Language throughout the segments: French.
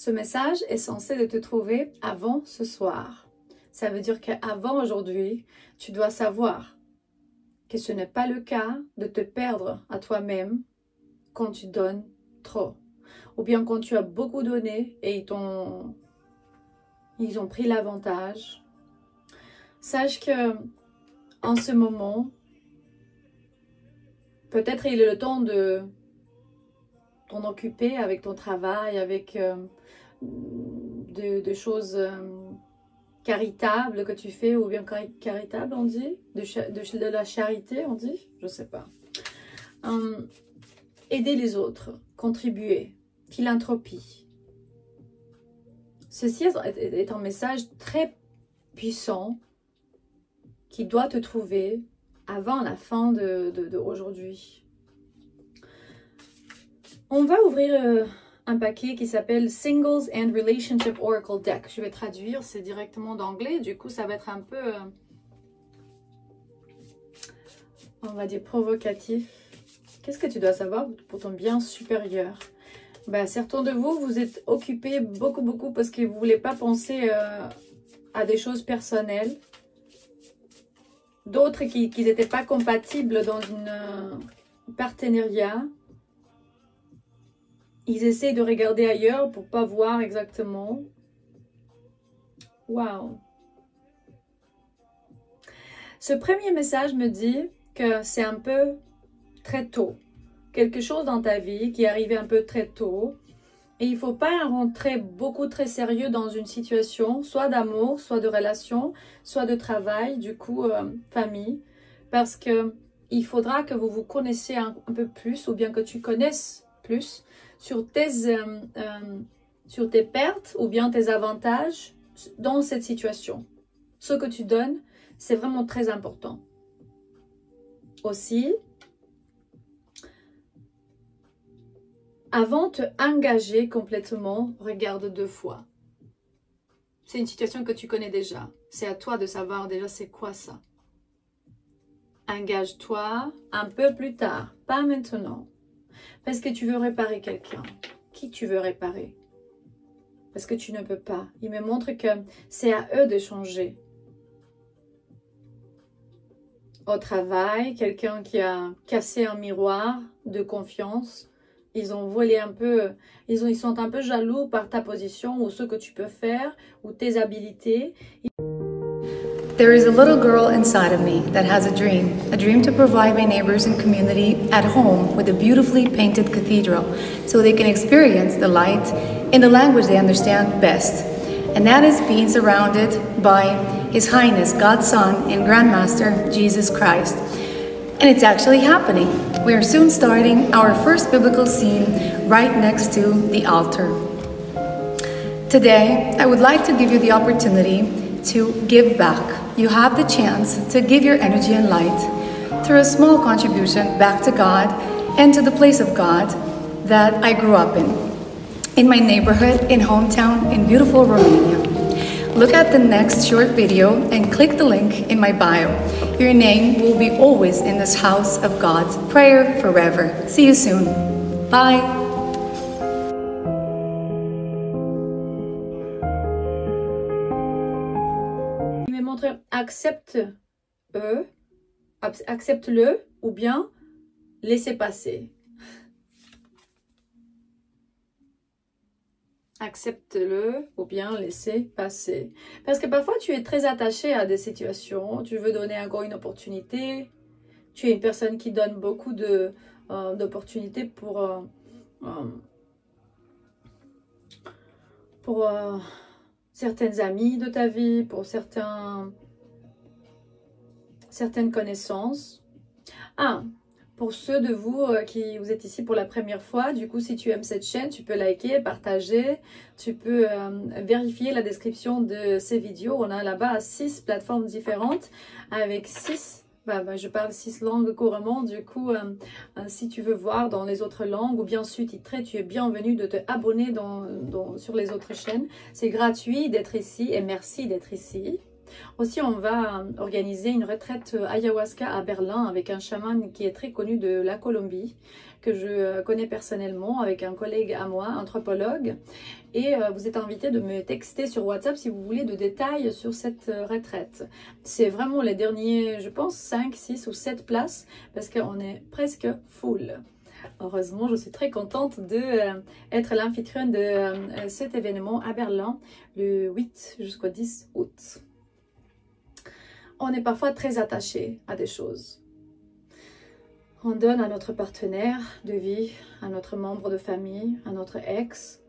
Ce message est censé de te trouver avant ce soir. Ça veut dire qu'avant aujourd'hui, tu dois savoir que ce n'est pas le cas de te perdre à toi-même quand tu donnes trop. Ou bien quand tu as beaucoup donné et ils ont pris l'avantage. Sache que en ce moment, peut-être il est le temps de t'en occuper avec ton travail, avec de choses caritables que tu fais, ou bien caritables on dit, de la charité on dit, je sais pas. Aider les autres, contribuer, philanthropie. Ceci est un message très puissant qui doit te trouver avant la fin de aujourd'hui. On va ouvrir un paquet qui s'appelle Singles and Relationship Oracle Deck. Je vais traduire, c'est directement d'anglais, du coup ça va être un peu, on va dire, provocatif. Qu'est-ce que tu dois savoir pour ton bien supérieur? Ben, certains de vous, vous êtes occupés beaucoup parce que vous ne voulez pas penser à des choses personnelles. D'autres qui n'étaient pas compatibles dans une partenariat. Ils essaient de regarder ailleurs pour ne pas voir exactement. Waouh! Ce premier message me dit que c'est un peu très tôt. Quelque chose dans ta vie qui est arrivé un peu très tôt. Et il ne faut pas rentrer très sérieux dans une situation, soit d'amour, soit de relation, soit de travail, du coup, famille. Parce que il faudra que vous vous connaissiez un peu plus, ou bien que tu connaisses plus sur tes pertes ou bien tes avantages dans cette situation. Ce que tu donnes, c'est vraiment très important. Aussi, avant de t'engager complètement, regarde 2 fois. C'est une situation que tu connais déjà. C'est à toi de savoir déjà c'est quoi ça. Engage-toi un peu plus tard, pas maintenant. Parce que tu veux réparer quelqu'un. Qui tu veux réparer? Parce que tu ne peux pas. Il me montre que c'est à eux de changer. Au travail, quelqu'un qui a cassé un miroir de confiance. Ils ont volé un peu, ils sont un peu jaloux par ta position ou ce que tu peux faire ou tes habilités. There is a little girl inside of me that has a dream to provide my neighbors and community at home with a beautifully painted cathedral so they can experience the light in the language they understand best. And that is being surrounded by His Highness, God's Son and Grandmaster, Jesus Christ. And it's actually happening. We are soon starting our first biblical scene right next to the altar. Today, I would like to give you the opportunity to give back. You have the chance to give your energy and light through a small contribution back to God and to the place of God that I grew up in my neighborhood, in hometown, in beautiful Romania. Look at the next short video and click the link in my bio. Your name will be always in this house of God's prayer forever. See you soon. Bye. Il me montre accepte-le ou bien laissez passer. Accepte-le ou bien laissez passer. Parce que parfois tu es très attaché à des situations, tu veux donner encore une opportunité, tu es une personne qui donne beaucoup d'opportunités pour certaines amies de ta vie, pour certaines connaissances. Pour ceux de vous qui vous êtes ici pour la première fois, du coup, si tu aimes cette chaîne, tu peux liker, partager. Tu peux vérifier la description de ces vidéos. On a là-bas 6 plateformes différentes avec 6, je parle 6 langues couramment. Du coup, si tu veux voir dans les autres langues ou bien sous-titré, tu es bienvenu de te abonner sur les autres chaînes. C'est gratuit d'être ici et merci d'être ici. Aussi, on va organiser une retraite ayahuasca à Berlin avec un chaman qui est très connu de la Colombie, que je connais personnellement, avec un collègue à moi, anthropologue. Et vous êtes invité de me texter sur WhatsApp si vous voulez de détails sur cette retraite. C'est vraiment les derniers, je pense, 5, 6 ou 7 places, parce qu'on est presque full. Heureusement, je suis très contente d'être l'amphitrionne de cet événement à Berlin, le 8 jusqu'au 10 août. On est parfois très attaché à des choses. On donne à notre partenaire de vie, à notre membre de famille, à notre ex,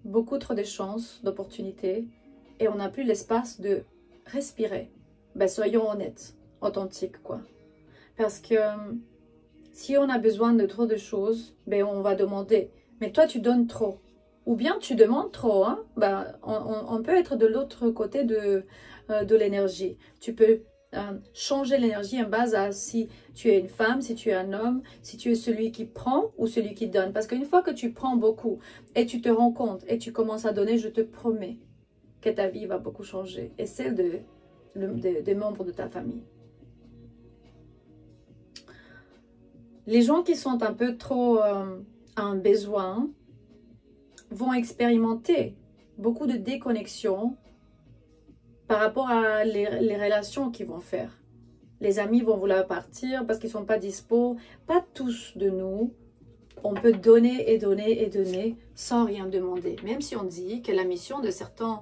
beaucoup trop de chances, d'opportunités, et on n'a plus l'espace de respirer. Ben, soyons honnêtes, authentiques, quoi. Parce que si on a besoin de trop de choses, ben, on va demander. Mais toi, tu donnes trop. Ou bien tu demandes trop. Hein? Ben, on peut être de l'autre côté de l'énergie. Tu peux changer l'énergie en base à si tu es une femme, si tu es un homme, si tu es celui qui prend ou celui qui donne. Parce qu'une fois que tu prends beaucoup et tu te rends compte et tu commences à donner, je te promets que ta vie va beaucoup changer. Et celle des membres de ta famille. Les gens qui sont un peu trop en besoin vont expérimenter beaucoup de déconnexion par rapport à les relations qu'ils vont faire. Les amis vont vouloir partir parce qu'ils ne sont pas dispo. Pas tous de nous. On peut donner et donner et donner sans rien demander. Même si on dit que la mission de certains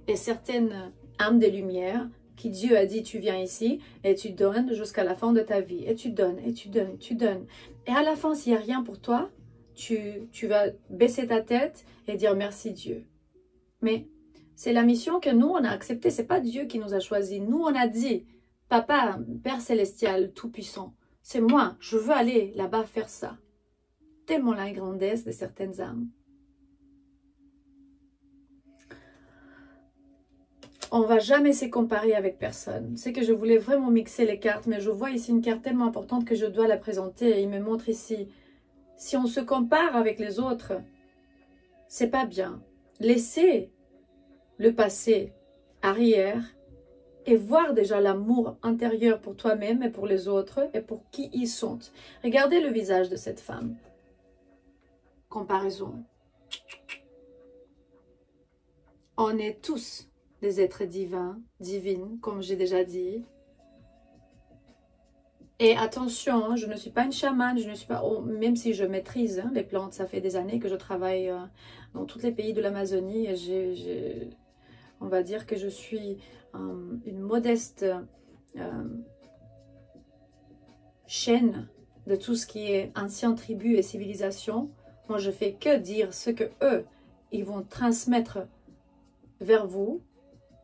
et certaines âmes des lumières, qui Dieu a dit, tu viens ici et tu donnes jusqu'à la fin de ta vie. Et tu donnes, et tu donnes, tu donnes. Et à la fin, s'il n'y a rien pour toi, tu vas baisser ta tête et dire merci Dieu. Mais c'est la mission que nous, on a acceptée. Ce n'est pas Dieu qui nous a choisis. Nous, on a dit, Papa, Père Célestial, Tout-Puissant, c'est moi, je veux aller là-bas faire ça. Tellement la grandesse de certaines âmes. On ne va jamais se comparer avec personne. C'est que je voulais vraiment mixer les cartes, mais je vois ici une carte tellement importante que je dois la présenter. Et il me montre ici, si on se compare avec les autres, c'est pas bien. Laissez le passé arrière et voir déjà l'amour intérieur pour toi-même et pour les autres et pour qui ils sont. Regardez le visage de cette femme. Comparaison. On est tous des êtres divins, divines, comme j'ai déjà dit. Et attention, hein, je ne suis pas une chamane, je ne suis pas, même si je maîtrise les plantes, ça fait des années que je travaille dans tous les pays de l'Amazonie. On va dire que je suis une modeste chaîne de tout ce qui est ancienne tribu et civilisation. Moi, je fais que dire ce que eux, ils vont transmettre vers vous.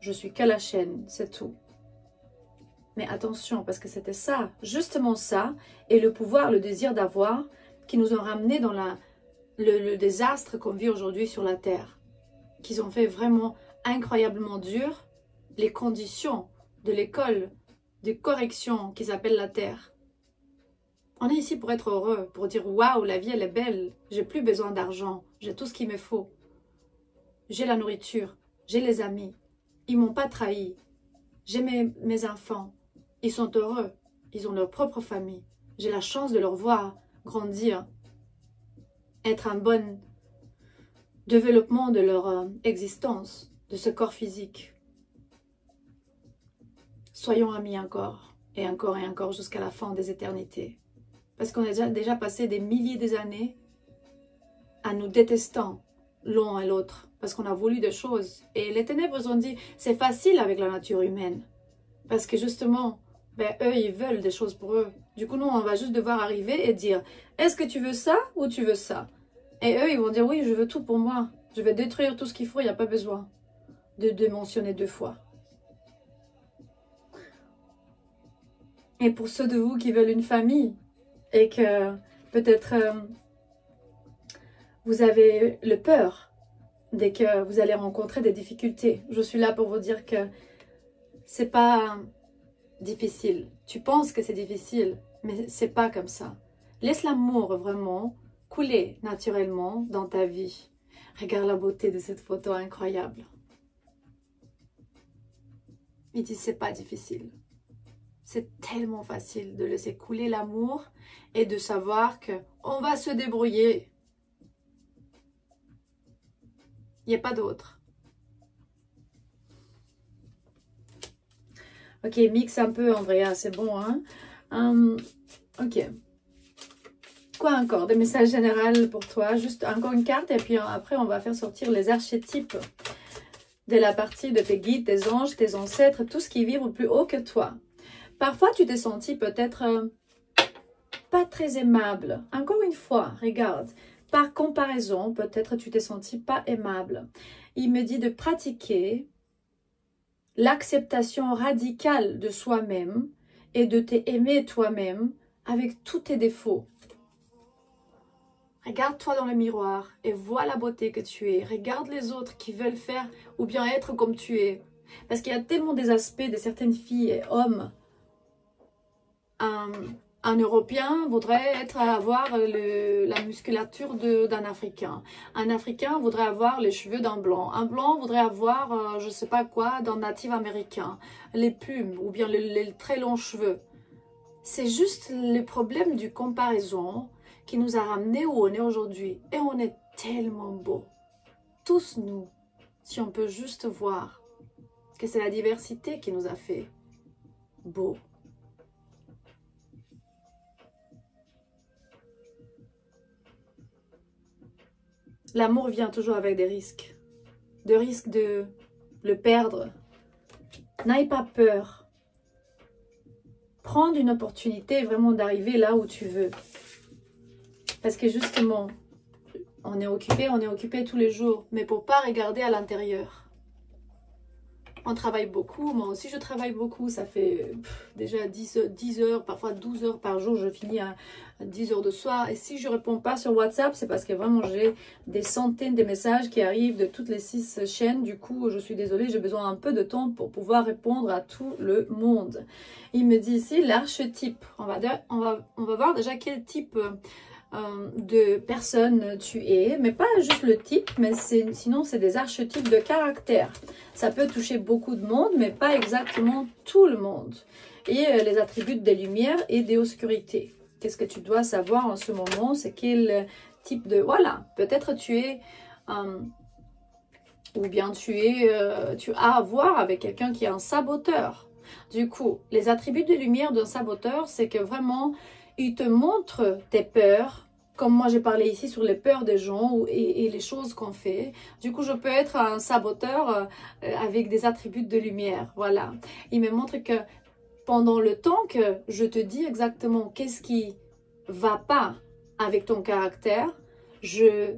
Je suis que la chaîne, c'est tout. Mais attention, parce que c'était ça, justement ça, et le pouvoir, le désir d'avoir, qui nous ont ramenés dans le désastre qu'on vit aujourd'hui sur la Terre. Qu'ils ont fait vraiment incroyablement dur les conditions de l'école de correction qui s'appelle la Terre. On est ici pour être heureux, pour dire « Waouh, la vie elle est belle, j'ai plus besoin d'argent, j'ai tout ce qu'il me faut. J'ai la nourriture, j'ai les amis. Ils ne m'ont pas trahi. J'ai mes enfants. Ils sont heureux. Ils ont leur propre famille. J'ai la chance de leur voir grandir. Être un bon développement de leur existence, de ce corps physique. Soyons amis encore et encore jusqu'à la fin des éternités. Parce qu'on a déjà passé des milliers d'années à nous détestant l'un et l'autre. Parce qu'on a voulu des choses. Et les ténèbres ont dit, c'est facile avec la nature humaine. Parce que justement, ben, eux, ils veulent des choses pour eux. Du coup, nous, on va juste devoir arriver et dire, est-ce que tu veux ça ou tu veux ça? Et eux, ils vont dire, oui, je veux tout pour moi. Je vais détruire tout ce qu'il faut, il n'y a pas besoin de mentionner 2 fois. Et pour ceux de vous qui veulent une famille, et que peut-être vous avez le peur, dès que vous allez rencontrer des difficultés. Je suis là pour vous dire que c'est pas difficile. Tu penses que c'est difficile, mais c'est pas comme ça. Laisse l'amour vraiment couler naturellement dans ta vie. Regarde la beauté de cette photo incroyable. Il dit, c'est pas difficile. C'est tellement facile de laisser couler l'amour et de savoir que on va se débrouiller. Il n'y a pas d'autre. Ok, mixe un peu, Andrea, c'est bon, hein? Ok. Quoi encore? Des messages généraux pour toi? Juste encore une carte et puis après, on va faire sortir les archétypes de la partie de tes guides, tes anges, tes ancêtres, tout ce qui vibre plus haut que toi. Parfois, tu t'es senti peut-être pas très aimable. Encore une fois, regarde. Par comparaison, peut-être tu t'es senti pas aimable. Il me dit de pratiquer l'acceptation radicale de soi-même et de t'aimer toi-même avec tous tes défauts. Regarde-toi dans le miroir et vois la beauté que tu es. Regarde les autres qui veulent faire ou bien être comme tu es. Parce qu'il y a tellement des aspects de certaines filles et hommes. Un Européen voudrait avoir la musculature d'un Africain. Un Africain voudrait avoir les cheveux d'un Blanc. Un Blanc voudrait avoir, je ne sais pas quoi, d'un natif américain. Les plumes ou bien les très longs cheveux. C'est juste le problème du comparaison qui nous a ramenés où on est aujourd'hui. Et on est tellement beaux. Tous nous, si on peut juste voir que c'est la diversité qui nous a fait beaux. L'amour vient toujours avec des risques. De risques de le perdre. N'aie pas peur. Prendre une opportunité vraiment d'arriver là où tu veux. Parce que justement, on est occupé tous les jours. Mais pour ne pas regarder à l'intérieur. On travaille beaucoup, moi aussi je travaille beaucoup. Ça fait déjà 10 heures, parfois 12 heures par jour. Je finis à 10 heures de soir. Et si je ne réponds pas sur WhatsApp, c'est parce que vraiment j'ai des centaines de messages qui arrivent de toutes les 6 chaînes. Du coup, je suis désolée, j'ai besoin un peu de temps pour pouvoir répondre à tout le monde. Il me dit ici l'archétype. On va voir déjà quel type de personne tu es, mais pas juste le type, mais sinon c'est des archétypes de caractère. Ça peut toucher beaucoup de monde, mais pas exactement tout le monde. Et les attributs des lumières et des obscurités. Qu'est-ce que tu dois savoir en ce moment? C'est quel type de... Voilà, peut-être tu es... ou bien tu as à voir avec quelqu'un qui est un saboteur. Du coup, les attributs de lumière d'un saboteur, c'est que vraiment... il te montre tes peurs, comme moi j'ai parlé ici sur les peurs des gens et les choses qu'on fait. Du coup, je peux être un saboteur avec des attributs de lumière. Voilà. Il me montre que pendant le temps que je te dis exactement qu'est-ce qui va pas avec ton caractère, je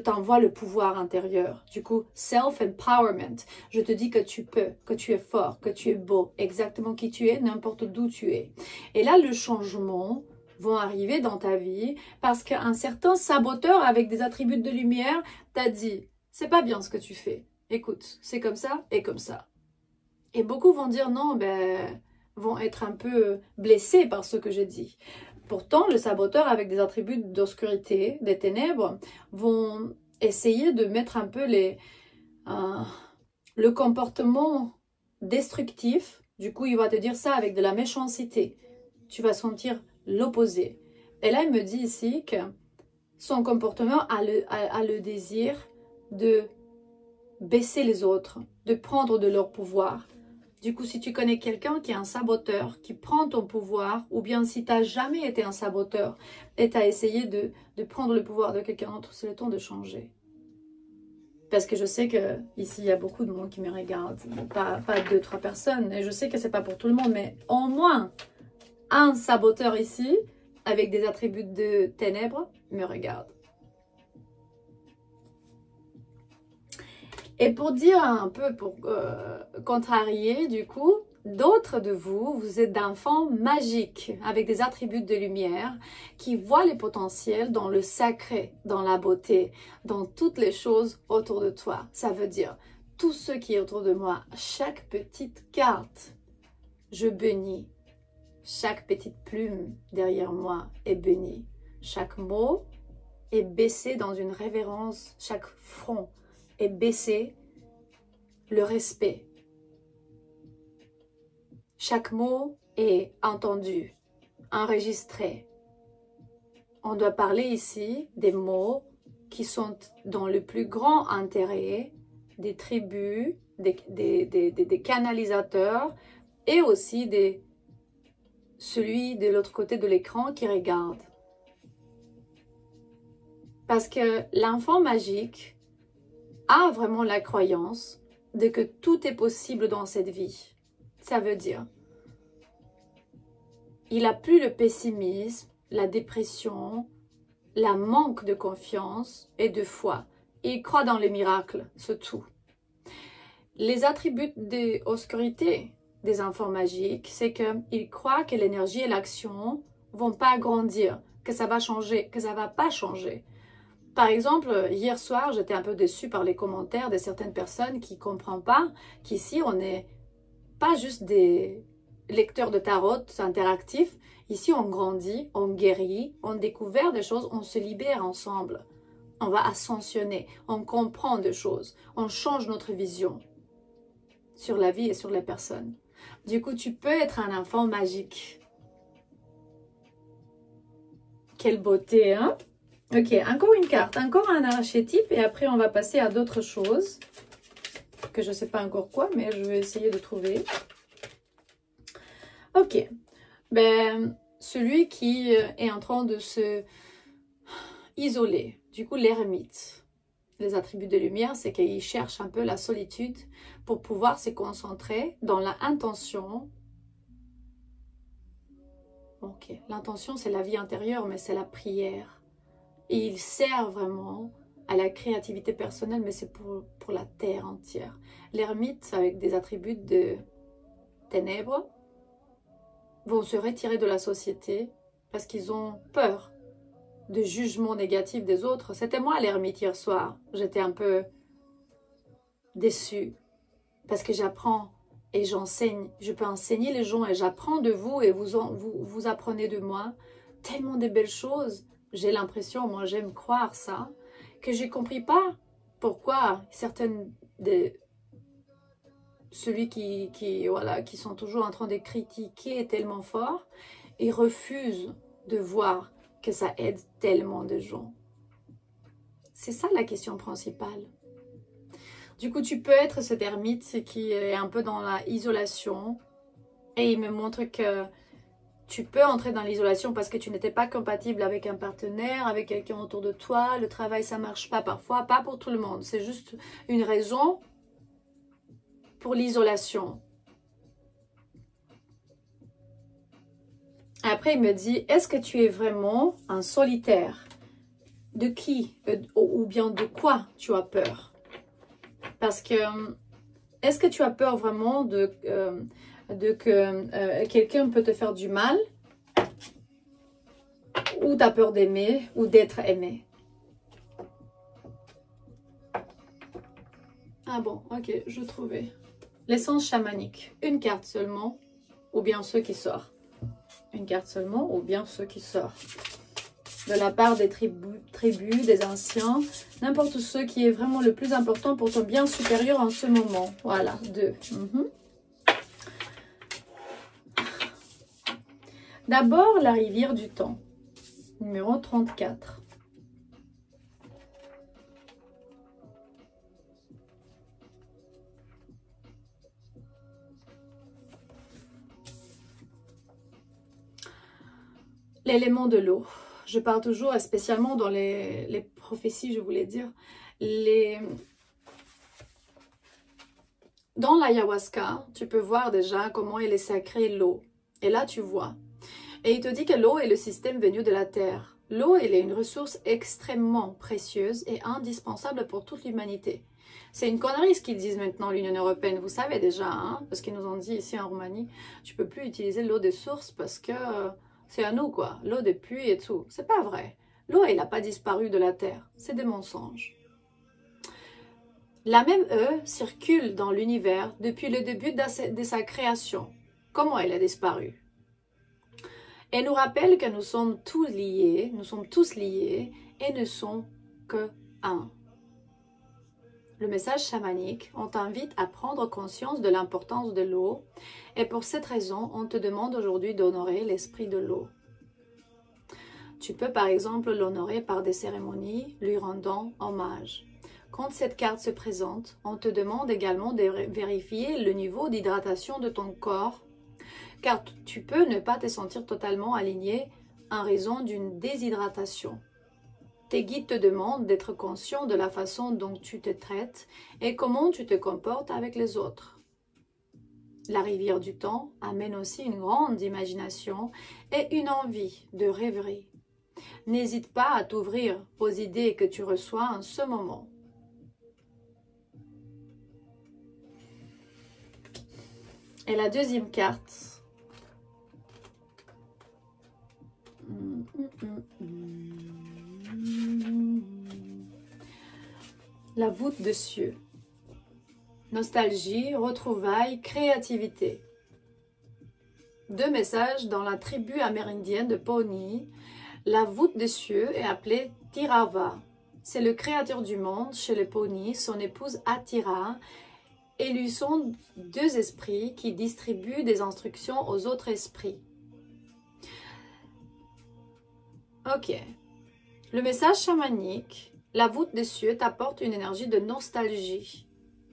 t'envoie le pouvoir intérieur. Du coup, self-empowerment. Je te dis que tu peux, que tu es fort, que tu es beau, exactement qui tu es, n'importe d'où tu es. Et là, le changement va arriver dans ta vie parce qu'un certain saboteur avec des attributs de lumière t'a dit, c'est pas bien ce que tu fais. Écoute, c'est comme ça et comme ça. Et beaucoup vont dire non, vont être un peu blessés par ce que j'ai dit. Pourtant, le saboteur avec des attributs d'obscurité, des ténèbres, vont essayer de mettre un peu le comportement destructif. Du coup, il va te dire ça avec de la méchanceté. Tu vas sentir l'opposé. Et là, il me dit ici que son comportement a le désir de baisser les autres, de prendre de leur pouvoir. Du coup, si tu connais quelqu'un qui est un saboteur, qui prend ton pouvoir, ou bien si tu n'as jamais été un saboteur et tu as essayé de prendre le pouvoir de quelqu'un d'autre, c'est le temps de changer. Parce que je sais qu'ici, il y a beaucoup de monde qui me regarde. Pas 2-3 personnes. Et je sais que ce n'est pas pour tout le monde, mais au moins un saboteur ici, avec des attributs de ténèbres, me regarde. Et pour dire un peu, pour contrarier du coup, d'autres de vous, vous êtes d'enfants magiques avec des attributs de lumière qui voient les potentiels dans le sacré, dans la beauté, dans toutes les choses autour de toi. Ça veut dire tout ce qui est autour de moi, chaque petite carte, je bénis. Chaque petite plume derrière moi est bénie. Chaque mot est baissé dans une révérence, chaque front est baissé, le respect. Chaque mot est entendu, enregistré. On doit parler ici des mots qui sont dans le plus grand intérêt des tribus, des canalisateurs et aussi celui de l'autre côté de l'écran qui regarde. Parce que l'enfant magique a vraiment la croyance de que tout est possible dans cette vie. Ça veut dire, il n'a plus le pessimisme, la dépression, la manque de confiance et de foi. Il croit dans les miracles, c'est tout. Les attributs de l'obscurité des enfants magiques, c'est qu'ils croient que l'énergie et l'action vont pas grandir, que ça va changer, que ça va pas changer. Par exemple, hier soir, j'étais un peu déçue par les commentaires de certaines personnes qui ne comprennent pas qu'ici, on n'est pas juste des lecteurs de tarot interactifs. Ici, on grandit, on guérit, on découvre des choses, on se libère ensemble. On va ascensionner, on comprend des choses, on change notre vision sur la vie et sur les personnes. Du coup, tu peux être un enfant magique. Quelle beauté, hein? Ok, encore une carte, encore un archétype et après on va passer à d'autres choses que je ne sais pas encore quoi, mais je vais essayer de trouver. Ok, ben, celui qui est en train de se isoler, du coup l'ermite. Les attributs de lumière, c'est qu'il cherche un peu la solitude pour pouvoir se concentrer dans l'intention. Ok, l'intention c'est la vie intérieure, mais c'est la prière. Et il sert vraiment à la créativité personnelle, mais c'est pour la terre entière. L'ermite, avec des attributs de ténèbres, vont se retirer de la société parce qu'ils ont peur de jugement négatif des autres. C'était moi l'ermite hier soir. J'étais un peu déçue parce que j'apprends et j'enseigne. Je peux enseigner les gens et j'apprends de vous et vous apprenez de moi tellement de belles choses. J'ai l'impression, moi j'aime croire ça, que j'ai compris pas pourquoi certaines de celui qui sont toujours en train de critiquer tellement fort et refusent de voir que ça aide tellement de gens. C'est ça la question principale. Du coup, tu peux être cet ermite qui est un peu dans l'isolation et il me montre que tu peux entrer dans l'isolation parce que tu n'étais pas compatible avec un partenaire, avec quelqu'un autour de toi. Le travail, ça ne marche pas parfois, pas pour tout le monde. C'est juste une raison pour l'isolation. Après, il me dit, est-ce que tu es vraiment un solitaire? De qui ou bien de quoi tu as peur? Parce que, est-ce que tu as peur vraiment que quelqu'un peut te faire du mal, ou tu as peur d'aimer ou d'être aimé? Ah bon, ok, je trouvais. L'essence chamanique, une carte seulement, ou bien ceux qui sortent. Une carte seulement, ou bien ceux qui sortent. De la part des tribus, des anciens, n'importe ce qui est vraiment le plus important pour ton bien supérieur en ce moment. Voilà, 2. D'abord, la rivière du temps, numéro 34. L'élément de l'eau. Je parle toujours, spécialement dans les prophéties, je voulais dire, dans l'ayahuasca, tu peux voir déjà comment il est sacré l'eau. Et là, tu vois. Et il te dit que l'eau est le système venu de la terre. L'eau, elle est une ressource extrêmement précieuse et indispensable pour toute l'humanité. C'est une connerie ce qu'ils disent maintenant l'Union européenne. Vous savez déjà, hein, parce qu'ils nous ont dit ici en Roumanie, tu peux plus utiliser l'eau des sources parce que c'est à nous, quoi. L'eau des puits et tout. C'est pas vrai. L'eau, elle n'a pas disparu de la terre. C'est des mensonges. La même eau circule dans l'univers depuis le début de sa création. Comment elle a disparu? Elle nous rappelle que nous sommes tous liés et ne sont que un. le message chamanique, on t'invite à prendre conscience de l'importance de l'eau et pour cette raison, on te demande aujourd'hui d'honorer l'esprit de l'eau. Tu peux par exemple l'honorer par des cérémonies lui rendant hommage. Quand cette carte se présente, on te demande également de vérifier le niveau d'hydratation de ton corps car tu peux ne pas te sentir totalement aligné en raison d'une déshydratation. Tes guides te demandent d'être conscient de la façon dont tu te traites et comment tu te comportes avec les autres. La rivière du temps amène aussi une grande imagination et une envie de rêverie. N'hésite pas à t'ouvrir aux idées que tu reçois en ce moment. Et la deuxième carte. La voûte de cieux. Nostalgie, retrouvailles, créativité. Deux messages dans la tribu amérindienne de Pawnee. La voûte des cieux est appelée Tirava. C'est le créateur du monde chez les Pawnee, son épouse Atira, et lui sont deux esprits qui distribuent des instructions aux autres esprits. Ok. Le message chamanique, la voûte des cieux t'apporte une énergie de nostalgie.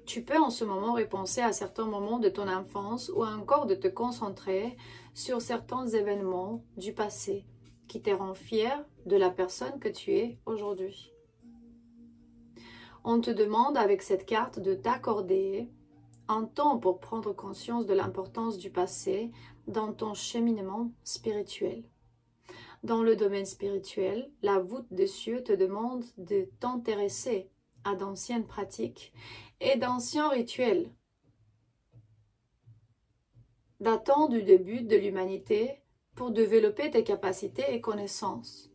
Tu peux en ce moment repenser à certains moments de ton enfance ou encore de te concentrer sur certains événements du passé qui te rendent fier de la personne que tu es aujourd'hui. On te demande avec cette carte de t'accorder un temps pour prendre conscience de l'importance du passé dans ton cheminement spirituel. Dans le domaine spirituel, la voûte des cieux te demande de t'intéresser à d'anciennes pratiques et d'anciens rituels datant du début de l'humanité pour développer tes capacités et connaissances.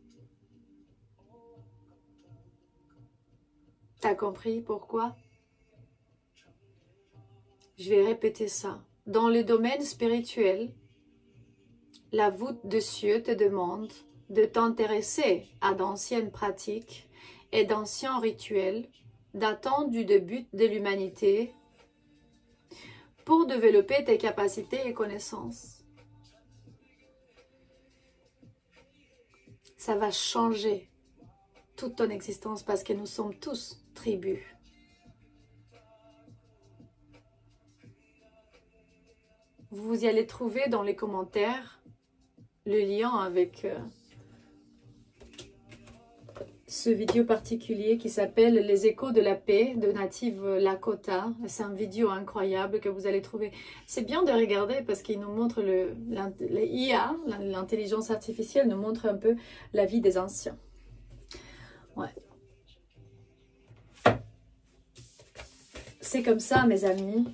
T'as compris pourquoi? Je vais répéter ça. Dans le domaine spirituel, la voûte des cieux te demande de t'intéresser à d'anciennes pratiques et d'anciens rituels datant du début de l'humanité pour développer tes capacités et connaissances. Ça va changer toute ton existence parce que nous sommes tous tribus. Vous y allez trouver dans les commentaires le lien avec ce vidéo particulier qui s'appelle Les échos de la paix de Native Lakota. C'est un vidéo incroyable que vous allez trouver. C'est bien de regarder parce qu'il nous montre l'IA, l'intelligence artificielle nous montre un peu la vie des anciens. Ouais. C'est comme ça, mes amis,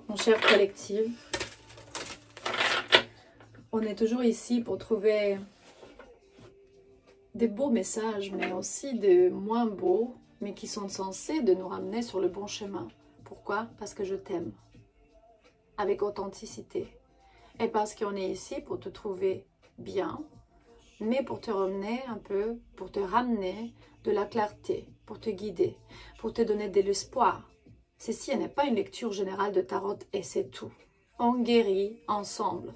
mon cher collectif. On est toujours ici pour trouver des beaux messages, mais aussi des moins beaux, mais qui sont censés de nous ramener sur le bon chemin. Pourquoi? Parce que je t'aime, avec authenticité. Et parce qu'on est ici pour te trouver bien, mais pour te ramener un peu, pour te ramener de la clarté, pour te guider, pour te donner de l'espoir. Ceci n'est pas une lecture générale de tarot et c'est tout. On guérit ensemble.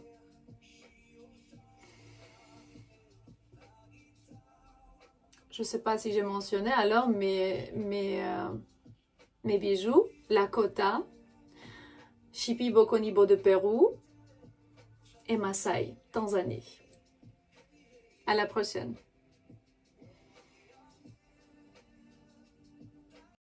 Je ne sais pas si j'ai mentionné alors mes bijoux, Lakota, Shipi Bokonibo de Pérou et Maasai, Tanzanie. À la prochaine.